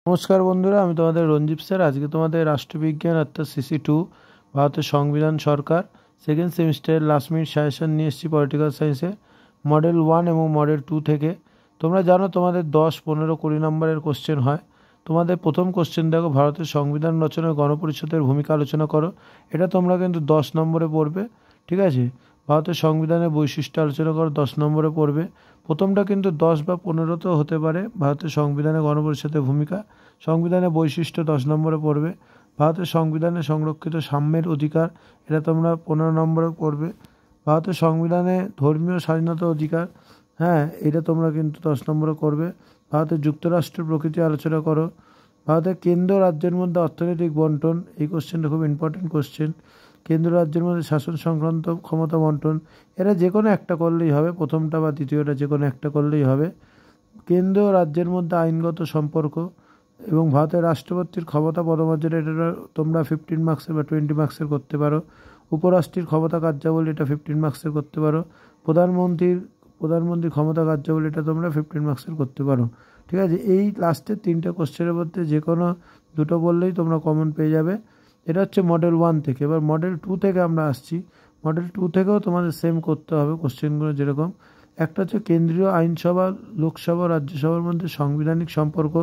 নমস্কার বন্ধুরা, আমি তোমাদের রঞ্জিত স্যার। আজকে তোমাদের রাষ্ট্রবিজ্ঞান অর্থাৎ সিসি 2 ভারতের সংবিধান সরকার সেকেন্ড সেমিস্টারের লাস্ট মিনিট সাজেশন নিয়ে এসেছি পলিটিক্যাল সায়েন্সে মডেল 1 এবং মডেল 2 থেকে। তোমরা জানো তোমাদের 10, 15, 20 নম্বরের কোশ্চেন হয়। তোমাদের প্রথম কোশ্চেন দেখো, ভারতের সংবিধান রচনায় গণপরিষদের ভূমিকা আলোচনা করো। এটা তোমরা কিন্তু 10 নম্বরে পড়বে, ঠিক আছে। ভারতের সংবিধানের বৈশিষ্ট্য আলোচনা করো, 10 নম্বরে পড়বে। প্রথমটা কিন্তু 10 বা 15তেও হতে পারে। ভারতের সংবিধানে গণপরিষদের ভূমিকা, সংবিধানের বৈশিষ্ট্য 10 নম্বরে পড়বে। ভারতের সংবিধানে সংরক্ষিত সাম্যের অধিকার, এটা তোমরা 15 নম্বরে পড়বে। ভারতের সংবিধানে ধর্মীয় স্বাধীনতা অধিকার, এটা তোমরা কিন্তু 10 নম্বরে করবে। ভারতের যুক্তরাষ্ট্রের প্রকৃতি আলোচনা করো। ভারতের কেন্দ্র রাজ্যের মধ্যে অর্থনৈতিক বন্টন, এই কোশ্চেনটা খুব ইম্পর্টেন্ট কোশ্চেন। কেন্দ্র রাজ্যের মধ্যে শাসন সংক্রান্ত ক্ষমতা বন্টন, এরা যে কোনো একটা করলেই হবে, প্রথমটা বা দ্বিতীয়টা যে কোনো একটা করলেই হবে। কেন্দ্র রাজ্যের মধ্যে আইনগত সম্পর্ক এবং ভারতের রাষ্ট্রপতির ক্ষমতা পদমর্যাদা, এটা তোমরা 15 মার্কসের বা 20 মার্কসের করতে পারো। উপরাষ্ট্রীর ক্ষমতা কার্যাবলী, এটা 15 মার্কসের করতে পারো। প্রধানমন্ত্রীর ক্ষমতা কার্যাবলী, এটা তোমরা 15 মার্কসের করতে পারো, ঠিক আছে। এই লাস্টের 3টে কোশ্চেনের মধ্যে যে কোনো দুটো বললেই তোমরা কমন পেয়ে যাবে। এটা হচ্ছে মডেল 1 থেকে। এবার মডেল 2 থেকে আমরা আসছি। মডেল 2 থেকেও তোমাদের সেম করতে হবে কোশ্চেনগুলো যেরকম। একটা হচ্ছে কেন্দ্রীয় আইনসভা, লোকসভা, রাজ্যসভার মধ্যে সাংবিধানিক সম্পর্ক,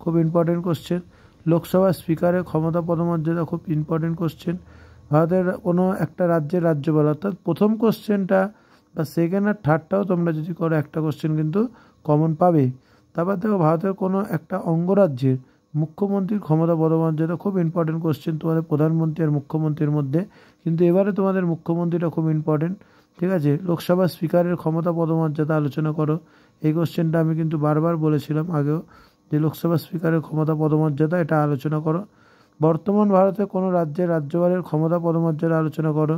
খুব ইম্পর্টেন্ট কোশ্চেন। লোকসভা স্পিকারের ক্ষমতা পদমর্যাদা, খুব ইম্পর্টেন্ট কোশ্চেন। ভারতের কোনো একটা রাজ্যের রাজ্যপাল, অর্থাৎ প্রথম কোশ্চেনটা বা সেকেন্ড আর থার্ডটাও তোমরা যদি করো একটা কোশ্চেন কিন্তু কমন পাবে। তারপর দেখো, ভারতের কোনো একটা অঙ্গরাজ্যের মুখ্যমন্ত্রীর ক্ষমতা পদমর্যাদা, খুব ইম্পর্টেন্ট কোশ্চেন তোমাদের প্রধানমন্ত্রী আর মুখ্যমন্ত্রীর মধ্যে, কিন্তু এবারে তোমাদের মুখ্যমন্ত্রীটা খুব ইম্পর্টেন্ট, ঠিক আছে। লোকসভা স্পিকারের ক্ষমতা পদমর্যাদা আলোচনা করো। এই কোশ্চেনটা আমি কিন্তু বারবার বলেছিলাম আগেও, যে লোকসভা স্পিকারের ক্ষমতা পদমর্যাদা এটা আলোচনা করো। বর্তমান ভারতের কোনো রাজ্যের রাজ্যপালের ক্ষমতা পদমর্যাদা আলোচনা করো।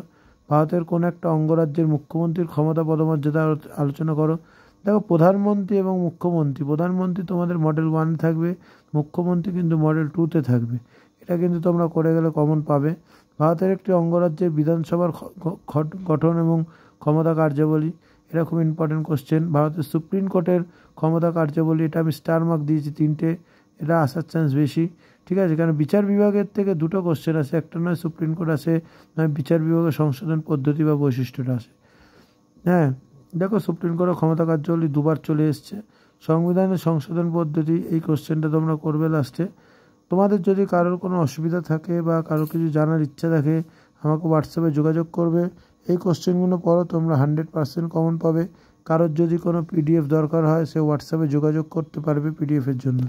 ভারতের কোনো একটা অঙ্গরাজ্যের মুখ্যমন্ত্রীর ক্ষমতা পদমর্যাদা আলোচনা করো। দেখো, প্রধানমন্ত্রী এবং মুখ্যমন্ত্রী, প্রধানমন্ত্রী তোমাদের মডেল 1 থাকবে, মুখ্যমন্ত্রী কিন্তু মডেল 2-তে থাকবে। এটা কিন্তু তোমরা করে গেলে কমন পাবে। ভারতের একটি অঙ্গরাজ্যের বিধানসভার গঠন এবং ক্ষমতা কার্যাবলী, এটা খুব ইম্পর্টেন্ট কোশ্চেন। ভারতের সুপ্রিম কোর্টের ক্ষমতা কার্যাবলী, এটা আমি স্টার মার্ক দিয়েছি 3টে, এটা আসার চান্স বেশি, ঠিক আছে। কারণ বিচার বিভাগের থেকে 2টো কোশ্চেন আছে, একটা নয় সুপ্রিম কোর্ট আছে, নয় বিচার বিভাগের সংশোধন পদ্ধতি বা বৈশিষ্ট্যটা আছে। দেখো, সুপ্রিম কোর্টের ক্ষমতা কার্যাবলী 2বার চলে এসছে। সংবিধানের সংশোধন পদ্ধতি, এই কোশ্চেনটা তোমরা করবে লাস্টে। তোমাদের যদি কারোর কোনো অসুবিধা থাকে বা কারোর কিছু জানার ইচ্ছা থাকে, আমাকে হোয়াটসঅ্যাপে যোগাযোগ করবে। এই কোশ্চেনগুলো পড়ো, তোমরা 100% কমন পাবে। কারোর যদি কোনো পিডিএফ দরকার হয়, সে হোয়াটসঅ্যাপে যোগাযোগ করতে পারবে পিডিএফের জন্য।